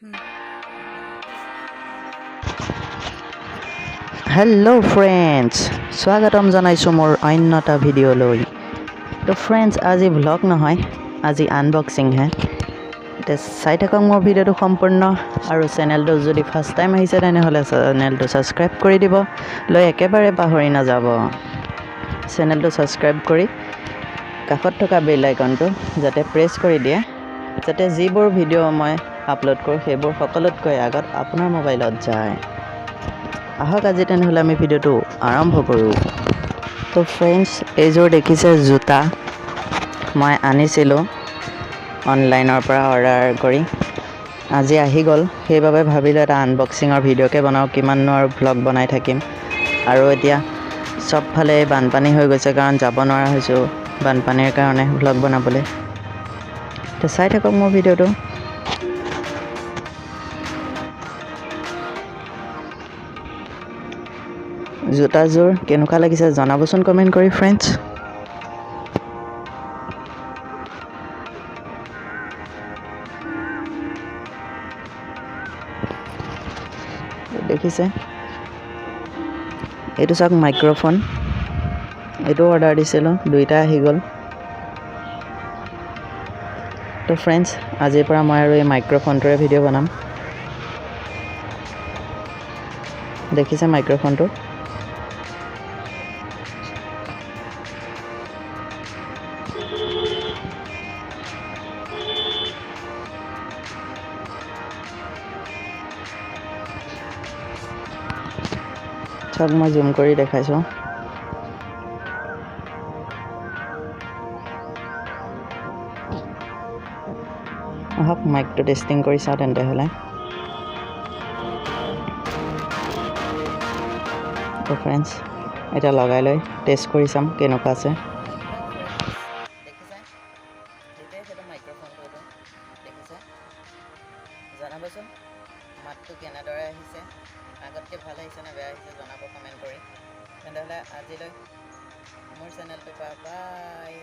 Hello friends, স্বাগতম জনাইছো মোৰ অন্য এটা ভিডিঅ'লৈ। তো ফ্ৰেণ্ডছ আজি ভ্লগ নহয়, আজি আনবক্সিং হে। এতিয়া চাই থাকক মোৰ ভিডিঅ'টো সম্পূৰ্ণ আৰু চেনেলটো যদি ফাৰ্ষ্ট টাইম আহিছে তেনেহ'লে চেনেলটো ছাবস্ক্ৰাইব কৰি দিব লৈ একেবাৰে পাহৰি নাযাব। চেনেলটো ছাবস্ক্ৰাইব কৰি কাষত থকা বেল আইকনটো যাতে প্ৰেছ কৰি দিয়ে, যাতে যিবোৰ ভিডিঅ' মই আপলোড কৰোঁ সেইবোৰ সকলোতকৈ আগত আপোনাৰ মোবাইলত যায়। আহক আজি তেনেহ'লে আমি ভিডিঅ'টো আৰম্ভ কৰোঁ। তো ফ্ৰেণ্ডছ, এইযোৰ দেখিছে জোতা মই আনিছিলোঁ অনলাইনৰ পৰা অৰ্ডাৰ কৰি, আজি আহি গ'ল। সেইবাবে ভাবিলোঁ এটা আনবক্সিঙৰ ভিডিঅ'কে বনাওঁ, কিমাননো আৰু ভ্লগ বনাই থাকিম। আৰু এতিয়া চবফালে বানপানী হৈ গৈছে কাৰণ যাব নোৱাৰা হৈছোঁ বানপানীৰ কাৰণে ভ্লগ বনাবলৈ। তো চাই থাকক মোৰ ভিডিঅ'টো। জোতাযোৰ কেনেকুৱা লাগিছে জনাবচোন কমেণ্ট কৰি ফ্ৰেণ্ডছ। দেখিছে, এইটো চাওক মাইক্ৰফোন, এইটো অৰ্ডাৰ দিছিলোঁ, দুইটা আহি গ'ল। তো ফ্ৰেণ্ডছ, আজিৰ পৰা মই আৰু এই মাইক্ৰফোনটোৰে ভিডিঅ' বনাম। দেখিছে মাইক্ৰফোনটো, চাওক মই জুম কৰি দেখাইছোঁ। আহক মাইকটো টেষ্টিং কৰি চাওঁ তেন্তে হ'লে। তো ফ্ৰেণ্ডছ, এতিয়া লগাই লৈ টেষ্ট কৰি চাম কেনেকুৱা আছে। দেখিছে, এইটোৱে সেইটো মাইক্ৰফোনটো, এইটো দেখিছে। জনাবচোন মাতটো কেনেদৰে আহিছে, আগতকৈ ভাল আহিছে নে বেয়া আহিছে জনাব কমেণ্ট কৰি। তেন্তে হ'লে আজিলৈ মোৰ চেনেলটো বাই।